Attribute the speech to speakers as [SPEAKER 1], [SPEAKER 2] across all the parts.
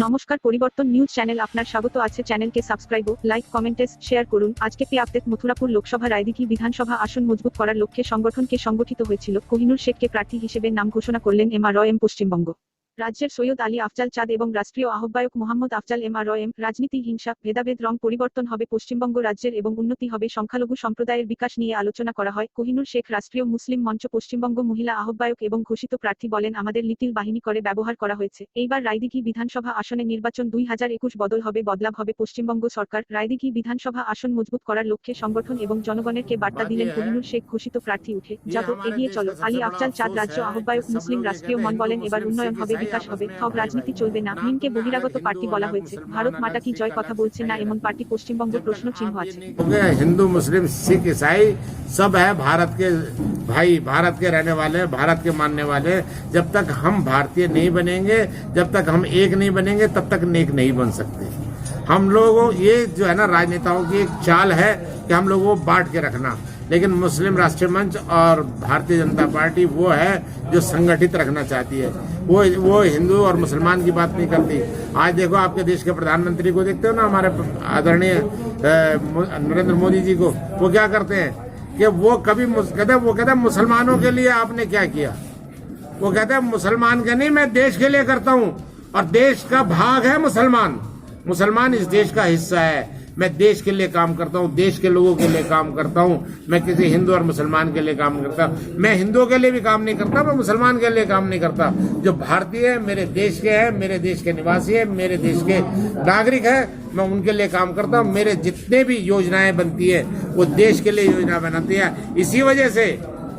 [SPEAKER 1] নমস্কার, পরিবর্তন news channel আপনার স্বাগত আছে। চ্যানেলকে সাবস্ক্রাইব ও লাইক, কমেন্টস, শেয়ার করুন। আজকে আপডেট মথুরাপুর লোকসভা রায়দিঘি বিধানসভা আসন মজবুত করার লক্ষ্যে সংগঠনকে সংগঠিত হয়েছিল। কোহিনুর শেখকে প্রার্থী হিসেবে নাম ঘোষণা করলেন এমআরএম পশ্চিমবঙ্গ রাজ্যের সৈয়দ আলী আফজাল চাঁদ এবং রাষ্ট্রীয় আহ্বায়ক মোহাম্মদ আফজাল। এমআরএম রাজনীতি, হিংসা, ভেদাভেদ, রং পরিবর্তন হবে পশ্চিমবঙ্গ রাজ্যের এবং উন্নতি হবে। সংখ্যালঘু সম্প্রদায়ের বিকাশ নিয়ে আলোচনা করা হয়। কোহিনুর শেখ রাষ্ট্রীয় মুসলিম মঞ্চ পশ্চিমবঙ্গ মহিলা আহ্বায়ক এবং ঘোষিত প্রার্থী বলেন, আমাদের লিটিল বাহিনী করে ব্যবহার করা হয়েছে। এইবার রায়দিঘি বিধানসভা আসনে নির্বাচন 2021 বদল হবে, বদলাভ হবে পশ্চিমবঙ্গ সরকার। রায়দিঘি বিধানসভা আসন মজবুত করার লক্ষ্যে সংগঠন এবং জনগণেরকে বার্তা দিলেন কোহিনুর শেখ। ঘোষিত প্রার্থী উঠে যাবো, এগিয়ে চলো। আলী আফজাল চাঁদ রাজ্য আহ্বায়ক মুসলিম রাষ্ট্রীয় মন বলেন, এবার উন্নয়ন হবে, বিকাশ হবে, সব রাজনীতি চলবে না। মিমকে বহিরাগত পার্টি বলা হয়েছে। ভারত মাতা কি জয় কথা বলছে না এমন পার্টি পশ্চিমবঙ্গ প্রশ্ন চিহ্ন আছে।
[SPEAKER 2] हिंदू मुस्लिम सिख ईसाई सब है भारत के भाई, भारत के रहने वाले, भारत के मानने वाले। जब तक हम भारतीय नहीं बनेंगे, जब तक हम एक नहीं बनेंगे, तब तक नेक नहीं बन सकते। हम लोगों ये जो है ना राजनेताओं की एक चाल है कि हम लोगों को बांट के रखना, लेकिन मुस्लिम राष्ट्रीय मंच और भारतीय जनता पार्टी वो है जो संगठित रखना चाहती है। वो हिंदू और मुसलमान की बात नहीं करती। आज देखो आपके देश के प्रधानमंत्री को देखते हो ना, हमारे आदरणीय नरेंद्र मोदी जी को, वो क्या करते हैं कि वो कभी कहते हैं मुसलमानों के लिए आपने क्या किया। वो कहते हैं मुसलमान के नहीं, मैं देश के लिए करता हूँ, और देश का भाग है मुसलमान। मुसलमान इस देश का हिस्सा है। मैं देश के लिए काम करता हूँ, देश के लोगों के लिए काम करता हूँ। मैं किसी हिंदू और मुसलमान के लिए काम करता। मैं हिंदुओं के लिए भी काम नहीं करता, मैं मुसलमान के लिए काम नहीं करता। जो भारतीय है, मेरे देश के हैं, मेरे देश के निवासी है, मेरे देश के नागरिक है, मैं उनके लिए काम करता हूँ। मेरे जितने भी योजनाएं बनती है वो देश के लिए योजना बनाती है। इसी वजह से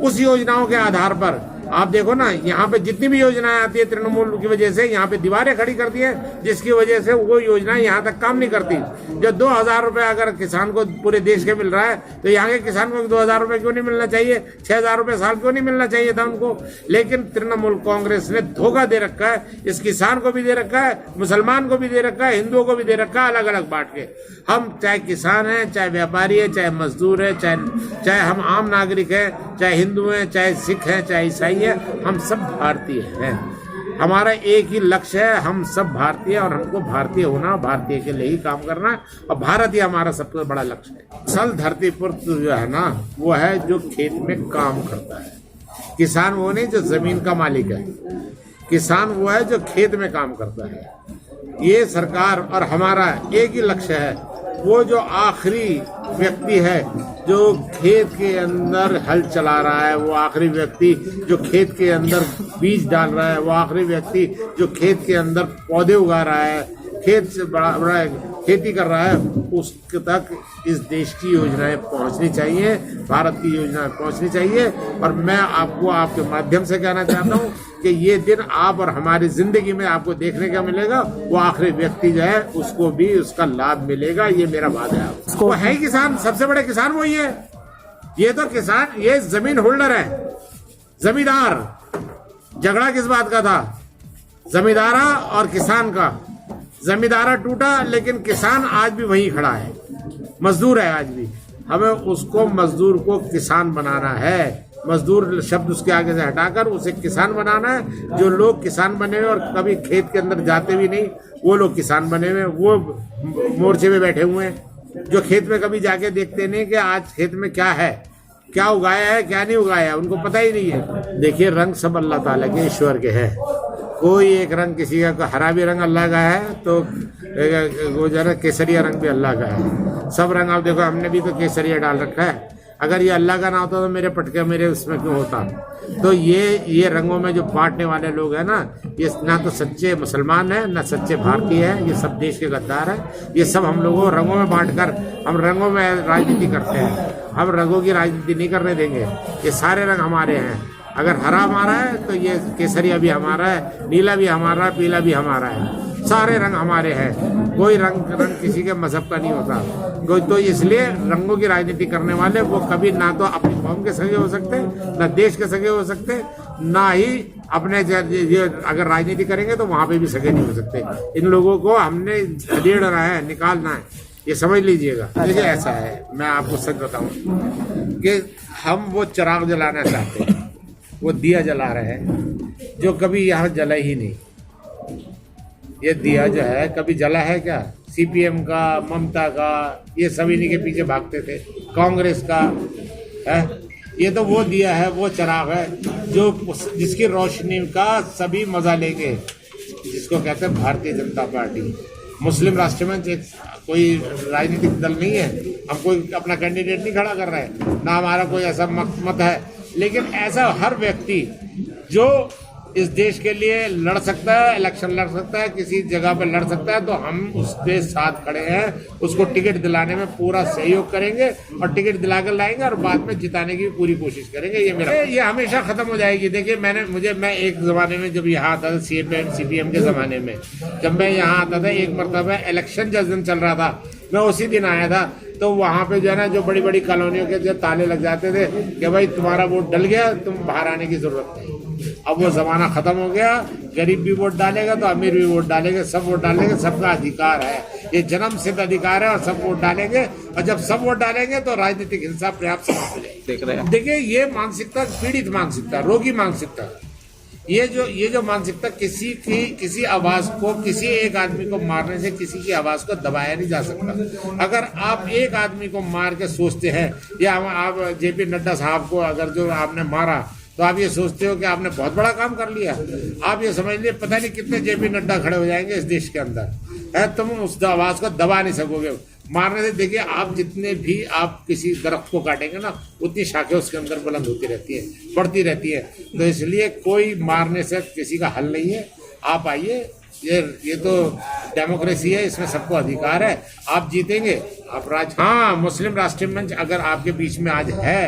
[SPEAKER 2] उस योजनाओं के आधार पर आप देखो ना, यहाँ पे जितनी भी योजनाएं आती है तृणमूल की वजह से यहाँ पे दीवारें खड़ी करती है, जिसकी वजह से वो योजनाएं यहाँ तक काम नहीं करती। जो 2000 रुपए अगर किसान को पूरे देश के मिल रहा है, तो यहाँ के किसान को 2000 रुपए क्यों नहीं मिलना चाहिए? 6000 रुपए साल क्यों नहीं मिलना चाहिए था उनको? लेकिन तृणमूल कांग्रेस ने धोखा दे रखा है। इस किसान को भी दे रखा है, मुसलमान को भी दे रखा है, हिंदुओं को भी दे रखा है, अलग अलग बांट के। हम चाहे किसान है, चाहे व्यापारी है, चाहे मजदूर है, चाहे हम आम नागरिक है, चाहे हिंदू है, चाहे सिख है, चाहे ईसाई है, हम सब भारतीय हैं। हमारा एक ही लक्ष्य है, हम सब भारतीय, और हमको भारतीय होना, भारतीय के लिए ही काम करना, और भारत ही हमारा सबसे बड़ा लक्ष्य है। असल धरती पर जो है ना, वो है जो खेत में काम करता है। किसान वो नहीं जो जमीन का मालिक है, किसान वो है जो खेत में काम करता है। ये सरकार और हमारा एक ही लक्ष्य है। वो जो आखिरी व्यक्ति है जो खेत के अंदर हल चला रहा है, वो आखिरी व्यक्ति जो खेत के अंदर बीज डाल रहा है, वो आखिरी व्यक्ति जो खेत के अंदर पौधे उगा रहा है, खेत से बड़ा खेती कर रहा है, उसके तक इस देश की योजनाएं पहुंचनी चाहिए, भारत की योजनाएं पहुंचनी चाहिए। और मैं आपको आपके माध्यम से कहना चाहता हूं कि ये दिन आप और हमारी जिंदगी में आपको देखने का मिलेगा। वो आखिरी व्यक्ति जो है उसको भी उसका लाभ मिलेगा, ये मेरा वादा है। वो है किसान, सबसे बड़े किसान वही है। ये तो किसान, ये जमीन होल्डर है, जमींदार। झगड़ा किस बात का था? जमींदारा और किसान का। जमींदारा टूटा, लेकिन किसान आज भी वहीं खड़ा है, मजदूर है आज भी। हमें उसको, मजदूर को किसान बनाना है। मजदूर शब्द उसके आगे से हटाकर उसे किसान बनाना है। जो लोग किसान बने हुए और कभी खेत के अंदर जाते भी नहीं, वो लोग किसान बने हुए, वो मोर्चे में बैठे हुए हैं। जो खेत में कभी जाके देखते नहीं कि आज खेत में क्या है, क्या उगाया है, क्या नहीं उगाया है, उनको पता ही नहीं है। देखिए, रंग सब अल्लाह ताला के, ईश्वर के है। कोई एक रंग, किसी का हरा भी रंग अल्लाह का है, तो वो जरा केसरिया रंग भी अल्लाह का है। सब रंग आप देखो, हमने भी तो केसरिया डाल रखा है। अगर ये अल्लाह का ना होता तो मेरे पटके मेरे उसमें क्यों होता? तो ये रंगों में जो बांटने वाले लोग हैं ना, ये ना तो सच्चे मुसलमान है, ना सच्चे भारतीय है, ये सब देश के गद्दार है। ये सब हम लोगों को रंगों में बांटकर, हम रंगों में राजनीति करते हैं। हम रंगों की राजनीति नहीं करने देंगे। ये सारे रंग हमारे हैं। अगर हरा हमारा है तो ये केसरिया भी हमारा है, नीला भी हमारा है, पीला भी हमारा है। सारे रंग हमारे हैं। कोई रंग किसी के मजहब का नहीं होता। कोई तो इसलिए रंगों की राजनीति करने वाले वो कभी ना तो अपनी कौम के सगे हो सकते, ना देश के सगे हो सकते, ना ही अपने अगर राजनीति करेंगे तो वहां पे भी सगे नहीं हो सकते। इन लोगों को हमने खदेड़ना है, निकालना है, ये समझ लीजिएगा। देखिए, ऐसा है, मैं आपको सच बताऊं कि हम वो चिराग जलाना चाहते हैं, वो दिया जला रहे हैं जो कभी यहाँ जला ही नहीं। ये दिया जो है कभी जला है क्या? सीपीएम का, ममता का, ये सभी इन्हीं के पीछे भागते थे, कांग्रेस का है। ये तो वो दिया है, वो चिराग है जो जिसकी रोशनी का सभी मजा लेंगे, जिसको कहते हैं भारतीय जनता पार्टी। मुस्लिम राष्ट्र मंच एक कोई राजनीतिक दल नहीं है, हम कोई अपना कैंडिडेट नहीं खड़ा कर रहे हैं, ना हमारा कोई ऐसा मत है, लेकिन ऐसा हर व्यक्ति जो इस देश के लिए लड़ सकता है, इलेक्शन लड़ सकता है, किसी जगह पर लड़ सकता है, तो हम उसके साथ खड़े हैं, उसको टिकट दिलाने में पूरा सहयोग करेंगे और टिकट दिलाकर लाएंगे और बाद में जिताने की पूरी कोशिश करेंगे। ये हमेशा खत्म हो जाएगी। देखिए मैं एक जमाने में जब यहाँ आता था, सीपीएम के जमाने में जब मैं यहाँ आता था, एक मरतबा इलेक्शन जिस दिन चल रहा था, मैं उसी दिन आया था, तो वहाँ पे जो है ना, जो बड़ी बड़ी कॉलोनियों के जो ताले लग जाते थे कि भाई तुम्हारा वोट डल गया, तुम बाहर आने की जरूरत नहीं। अब वो जमाना खत्म हो गया, गरीब भी वोट डालेगा तो अमीर भी वोट डालेंगे, सब वोट डालेंगे, सबका अधिकार है, ये जन्म सिद्ध अधिकार है और सब वोट डालेंगे। और जब सब वोट डालेंगे तो राजनीतिक हिंसा पर्याप्त समाप्त हो जाएगी।
[SPEAKER 3] देख रहे हैं,
[SPEAKER 2] देखिए ये मानसिकता पीड़ित मानसिकता, रोगी मानसिकता, ये जो मानसिकता किसी आवाज को, किसी एक आदमी को मारने से किसी की आवाज को दबाया नहीं जा सकता। अगर आप एक आदमी को मार के सोचते हैं, या आप जेपी नड्डा साहब को अगर जो आपने मारा, तो आप ये सोचते हो कि आपने बहुत बड़ा काम कर लिया। आप ये समझ लिए पता नहीं कितने जेपी नड्डा खड़े हो जाएंगे इस देश के अंदर, है, तुम उस आवाज को दबा नहीं सकोगे मारने से। देखिए आप जितने भी आप किसी दरख्त को काटेंगे ना, उतनी शाखें उसके अंदर बुलंद होती रहती है, बढ़ती रहती है। तो इसलिए कोई मारने से किसी का हल नहीं है। आप आइए, ये तो डेमोक्रेसी है, इसमें सबको अधिकार है, आप जीतेंगे, आप हाँ, मुस्लिम राष्ट्रीय मंच अगर आपके बीच में आज है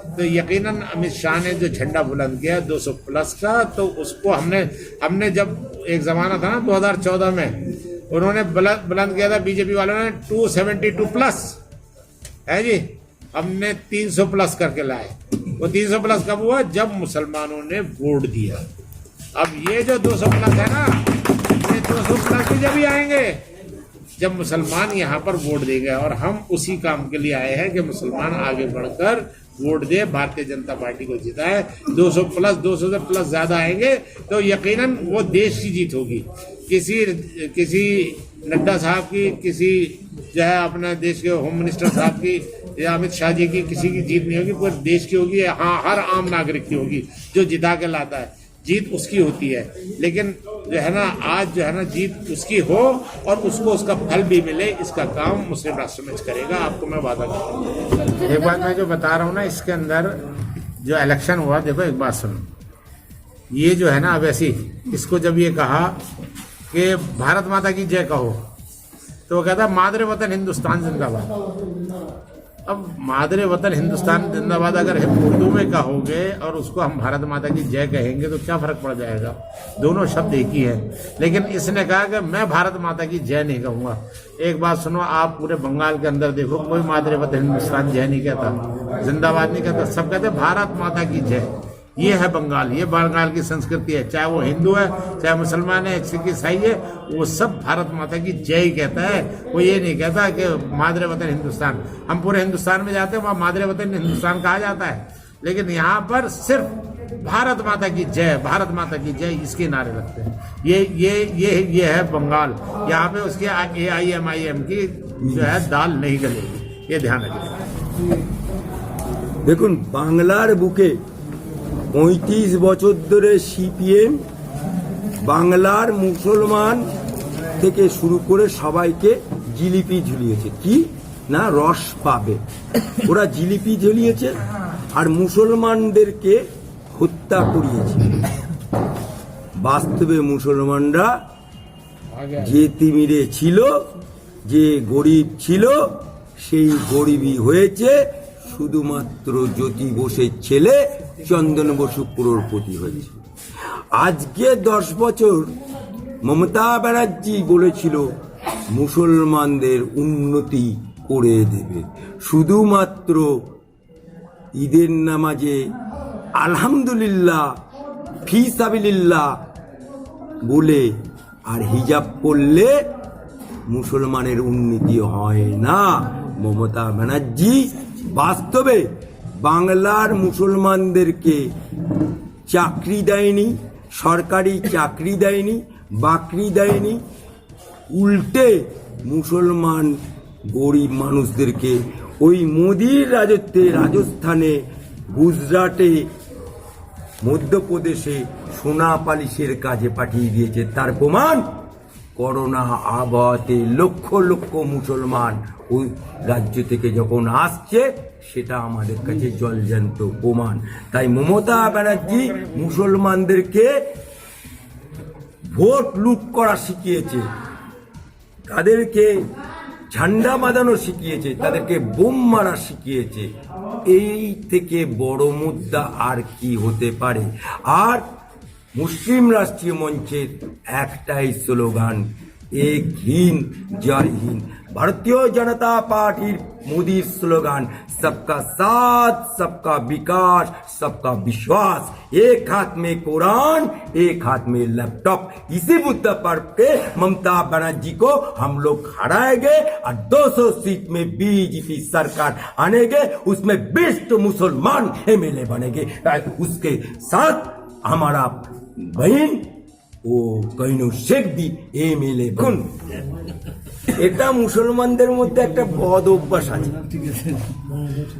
[SPEAKER 2] तो यकीनन अमित शाह ने जो झंडा बुलंद किया 200 प्लस का, तो उसको हमने जब एक जमाना था ना 2014 में, उन्होंने बुलंद किया था बीजेपी वालों ने 272 प्लस है जी, हमने 300 प्लस करके लाए। वो 300 प्लस कब हुआ? जब मुसलमानों ने वोट दिया। अब ये जो 200 प्लस है ना, ये 200 प्लस भी जब ही आएंगे जब मुसलमान यहाँ पर वोट देंगे, और हम उसी काम के लिए आए हैं कि मुसलमान आगे बढ़कर वोट दे, भारतीय जनता पार्टी को जिताए। 200 से प्लस ज्यादा आएंगे तो यकीनन वो देश की जीत होगी। किसी नड्डा साहब की, किसी जो है अपने देश के होम मिनिस्टर साहब की या अमित शाह जी की, किसी की जीत नहीं होगी, पूरे देश की होगी। हाँ, हर आम नागरिक की होगी जो जिता के लाता है, जीत उसकी होती है। लेकिन जो है ना, आज जो है ना, जीत उसकी हो और उसको उसका फल भी मिले, इसका काम मुस्लिम राष्ट्र मंच करेगा, आपको मैं वादा करता हूँ। एक बात मैं जो बता रहा हूँ ना, इसके अंदर जो इलेक्शन हुआ, देखो एक बात सुनो, ये जो है ना, अब ऐसी इसको जब ये कहा कि भारत माता की जय कहो, तो वो कहता मादरे वतन हिंदुस्तान जिंदाबाद। अब मादरे वतन हिंदुस्तान जिंदाबाद अगर उर्दू में कहोगे और उसको हम भारत माता की जय कहेंगे तो क्या फर्क पड़ जाएगा? दोनों शब्द एक ही है। लेकिन इसने कहा कि मैं भारत माता की जय नहीं कहूंगा। एक बात सुनो, आप पूरे बंगाल के अंदर देखो, कोई मादरे वतन हिंदुस्तान जय नहीं कहता, जिंदाबाद नहीं कहता, सब कहते भारत माता की जय। ये है बंगाल, ये बंगाल की संस्कृति है, चाहे वो हिंदू है, चाहे मुसलमान है, सिख ईसाई है, वो सब भारत माता की जय ही कहता है। वो ये नहीं कहता कि मादरे वतन हिंदुस्तान। हम पूरे हिंदुस्तान में जाते हैं, वहाँ मादरे वतन हिंदुस्तान कहा जाता है, लेकिन यहाँ पर सिर्फ भारत माता की जय, भारत माता की जय, इसके नारे लगते हैं। ये है बंगाल। यहाँ पे उसके AIMIM की जो है दाल नहीं गलेगी, ये ध्यान रखिए।
[SPEAKER 4] देखुन, बांगलार बुके 35 বছর ধরে সিপিএম বাংলার মুসলমান থেকে শুরু করে সবাইকে জিলিপি ঝুলিয়েছে। কি না, রস পাবে, ওরা জিলিপি ঝুলিয়েছে আর মুসলমানদেরকে হত্যা করিয়েছে। বাস্তবে মুসলমানরা যে তিমিরে ছিল, যে গরিব ছিল, সেই গরিবই হয়েছে। শুধুমাত্র জ্যোতি বোসের ছেলে চন্দন বসু করোড়পতি হয়েছে। আজকে 10 বছর মমতা ব্যানার্জি বলেছিল মুসলমানদের উন্নতি করে দেবে, শুধুমাত্র ঈদের নামাজে আলহামদুলিল্লাহ ফি সাবিলিল্লাহ বলে আর হিজাব পরলে মুসলমানের উন্নতি হয় না। মমতা ব্যানার্জি বাস্তবে বাংলার মুসলমানদেরকে চাকরি দেয়নি, সরকারি চাকরি দেয়নি, বাকরি দেয়নি, উল্টে মুসলমান গরিব মানুষদেরকে ওই মোদির রাজত্বে রাজস্থানে, গুজরাটে, মধ্যপ্রদেশে সোনা পালিশের কাজে পাঠিয়ে দিয়েছে। তার প্রমাণ করোনা আবহাওয়াতে লক্ষ লক্ষ মুসলমান ওই রাজ্য থেকে যখন আসছে, সেটা আমাদের কাছে জলজ্যান্ত প্রমাণ। তাই মমতা ব্যানার্জি মুসলমানদেরকে ভোট লুট করা শিখিয়েছে, তাদেরকে ঝান্ডা বাঁধানো শিখিয়েছে, তাদেরকে বোম মারা শিখিয়েছে। এই থেকে বড় মুদ্রা আর কি হতে পারে? আর মুসলিম রাষ্ট্রীয় মঞ্চের একটাই স্লোগান, এক হিন্দ জয় হিন্দ। ভারতীয় জনতা পার্টির মোদীর স্লোগান सबका साथ, सबका विकास, सबका विश्वास। एक हाथ में कुरान, एक हाथ में लैपटॉप। इसी बुद्ध पर्व पे ममता बनर्जी को हम लोग हराएंगे और 200 सीट में बीजेपी सरकार आनेंगे, उसमें 20 तो मुसलमान एमएलए बनेंगे। उसके साथ हमारा बहन ও কইনু শেখ বি এমএলএ গুণ। এটা মুসলমানদের মধ্যে একটা বদ অভ্যাস আছে,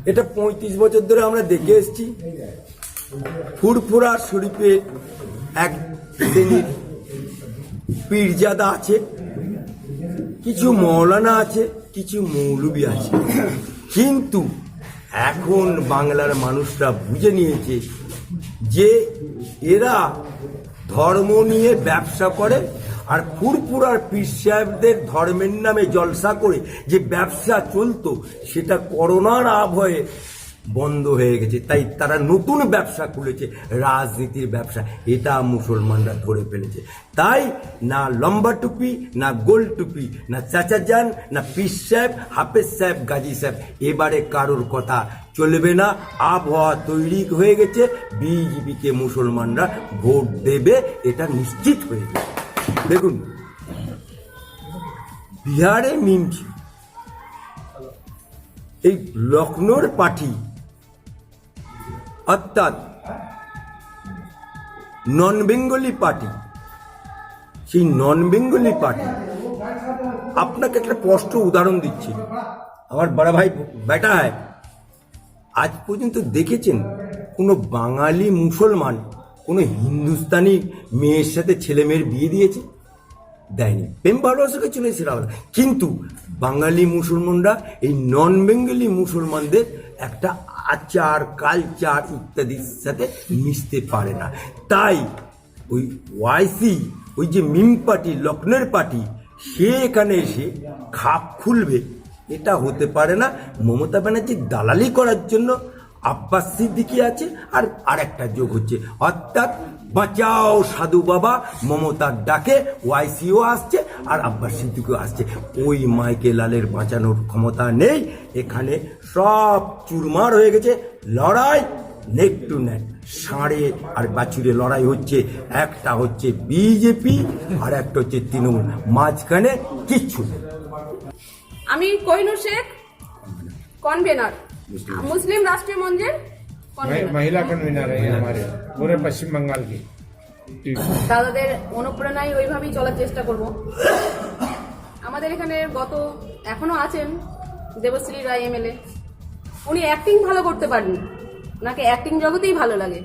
[SPEAKER 4] এটা 35 বছর ধরে আমরা দেখে এসেছি। ফুরফুরা শরীফে এক শ্রেণীর পীরজাদা আছে, কিছু মৌলানা আছে, কিছু মৌলবি আছে, কিন্তু এখন বাংলার মানুষরা বুঝে নিয়েছে যে এরা ধর্ম নিয়ে ব্যবসা করে। আর ফুরফুরার পীর সাহেবদের ধর্মের নামে জলসা করে যে ব্যবসা চলতো, সেটা করোনার আবহে বন্ধ হয়ে গেছে। তাই তারা নতুন ব্যবসা খুলেছে, রাজনীতির ব্যবসা। এটা মুসলমানরা ধরে ফেলেছে। তাই না লম্বা টুপি, না গোল টুপি, না চাচা যান, না পীর সাহেব, হাফেজ সাহেব, গাজী সাহেব, এবারে কারোর কথা চলবে না। আবহাওয়া তৈরি হয়ে গেছে, বিজেপিকে মুসলমানরা ভোট দেবে, এটা নিশ্চিত হয়ে গেছে। দেখুন, বিহারে মিমছি, এই লখনৌর পার্টি অর্থাৎ নন বেঙ্গলি পার্টি, সেই নন বেঙ্গলি পার্টি আপনাকে একটা স্পষ্ট উদাহরণ দিচ্ছি। আমার বড় ভাই বেটা হয়, আজ পর্যন্ত দেখেছেন কোনো বাঙালি মুসলমান কোনো হিন্দুস্তানি মেয়ের সাথে ছেলে মেয়ের বিয়ে দিয়েছে? দেয়নি। প্রেম ভালোবাসাকে চলে এসে রাখল। কিন্তু বাঙালি মুসলমানরা এই নন বেঙ্গলি মুসলমানদের একটা আচার, কালচার ইত্যাদির সাথে মিশতে পারে না। তাই ওই ওয়াইসি, ওই যে মিম পার্টি, লখনৌর পার্টি, সে এখানে এসে খাপ খুলবে, এটা হতে পারে না। মমতা ব্যানার্জি দালালি করার জন্য আব্বাস সিদ্দিকী আছে, আর আরেকটা যোগ হচ্ছে, অর্থাৎ বাঁচাও সাধু বাবা মমতার ডাকে ওয়াইসিও আসছে আর আব্বাস সিদ্দিকীও আসছে। ওই মাইকে লালের বাঁচানোর ক্ষমতা নেই। এখানে সব চুরমার হয়ে গেছে। লড়াই নেক টু নেক, ষাঁড়ে আর বাছুরে লড়াই হচ্ছে। একটা হচ্ছে বিজেপি আর একটা হচ্ছে তৃণমূল, মাঝখানে কিচ্ছু নেই।
[SPEAKER 3] আমি কোহিনূর শেখ, কনভেনর, মুসলিম রাষ্ট্রীয় মঞ্চের
[SPEAKER 2] महिला कन्वीनर है हमारे पूरे पश्चिम बंगाल की।
[SPEAKER 3] দাদাদের অনুপ্রেরণায় ওইভাবেই চলার চেষ্টা করব। আমাদের এখানে এখনো আছেন দেবশ্রী রায় এমএলএ। উনি অ্যাক্টিং ভালো করতে পারেন, ওনাকে অ্যাক্টিং জগতেই ভালো লাগে।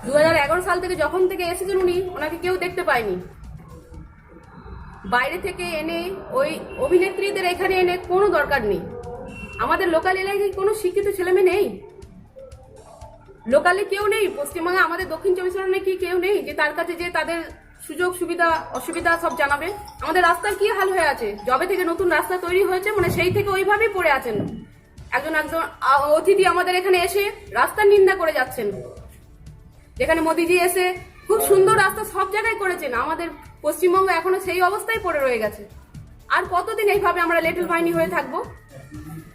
[SPEAKER 3] 2011 সাল থেকে যখন থেকে এসেছেন উনি, ওনাকে কেউ দেখতে পায়নি। বাইরে থেকে এনে ওই অভিনেত্রীদের এখানে এনে কোনো দরকার নেই। আমাদের লোকাল এলাকায় কোনো শিক্ষিত ছেলেমেয়ে নেই, লোকালে কেউ নেই। পশ্চিমবঙ্গে আমাদের দক্ষিণ 24 পরগনায় কি কেউ নেই যে তার কাছে যে তাদের সুযোগ সুবিধা অসুবিধা সব জানাবে? আমাদের রাস্তার কি হাল হয়ে আছে? যবে থেকে নতুন রাস্তা তৈরি হয়েছে, মানে সেই থেকে ওইভাবেই পড়ে আছেন। একজন অতিথি আমাদের এখানে এসে রাস্তার নিন্দা করে যাচ্ছেন, যেখানে মোদিজি এসে খুব সুন্দর রাস্তা সব জায়গায় করেছেন। আমাদের পশ্চিমবঙ্গ এখনো সেই অবস্থায় পড়ে রয়ে গেছে। আর কতদিন এইভাবে আমরা লিটল বাহিনী হয়ে থাকবো?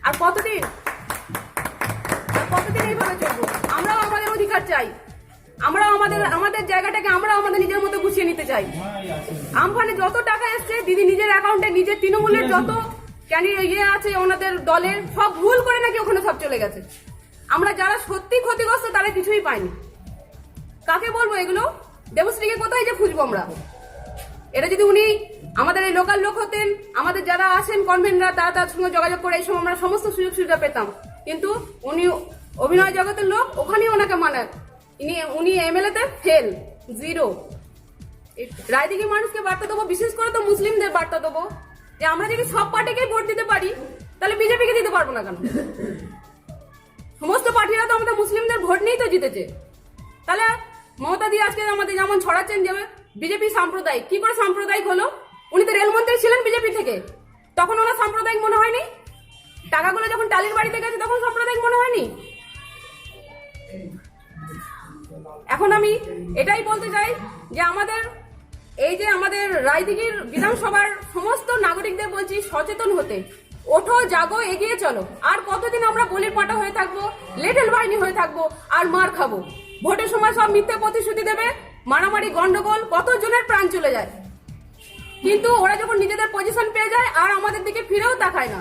[SPEAKER 3] আর কতদিন এইভাবে চলবো? আমরাও আমাদের অধিকার চাই, আমরাও আমাদের জায়গাটাকে আমরাও আমাদের নিজের মতো গুছিয়ে নিতে চাই। আমফানে যত টাকা এসছে, দিদি নিজের অ্যাকাউন্টে, নিজের তৃণমূলের যত ক্যান্ডিডেট আছে ওনাদের দলের, সব ভুল করে নাকি ওখানে সব চলে গেছে। আমরা যারা সত্যি ক্ষতিগ্রস্ত তারা কিছুই পাইনি। কাকে বলবো এগুলো? দেবশ্রীকে কোথায় যে খুঁজবো আমরা? এটা যদি উনি আমাদের এই লোকাল লোক হতেন, আমাদের যারা আছেন কনভেনরা তারা তার সঙ্গে যোগাযোগ করে এই সময় আমরা সমস্ত সুযোগ সুবিধা পেতাম। কিন্তু উনি অভিনয় জগতের লোক, ওখানেই ওনাকে মানে উনি এমএলএ তে ফেল, জিরো। রায়দিঘি মানুষকে বার্তা দেবো, বিশেষ করে তো মুসলিমদের বার্তা দেবো যে আমরা যদি সব পার্টিকেই ভোট দিতে পারি তাহলে বিজেপিকে দিতে পারবো না কেন? সমস্ত পার্টিরা তো আমাদের মুসলিমদের ভোট নিয়েই তো জিতেছে। তাহলে মমতা দি আজকে আমাদের যেমন ছড়াচ্ছেন যে বিজেপি সাম্প্রদায়িক, কি করে সাম্প্রদায়িক হলো? উনি তো রেলমন্ত্রী ছিলেন বিজেপি থেকে, তখন ওনার সাম্প্রদায়িক মনে হয়নি? টাকাগুলো যখন টালির বাড়িতে গেছে তখন সাম্প্রদায়িক মনে হয়নি? এখন আমি এটাই বলতে চাই যে আমাদের রায়দিঘির বিধানসভার সমস্ত নাগরিকদের বলছি সচেতন হতে, ওঠো জাগো এগিয়ে চলো। আর কতদিন আমরা বলির পাটা হয়ে থাকবো, লিটল বাহিনী হয়ে থাকবো আর মার খাবো? ভোটের সময় সব মিথ্যে প্রতিশ্রুতি দেবে, মারামারি গন্ডগোল, কত জনের প্রাণ চলে যায়, কিন্তু ওরা যখন নিজেদের পজিশন পেয়ে যায় আর আমাদের দিকে ফিরেও তাকায় না।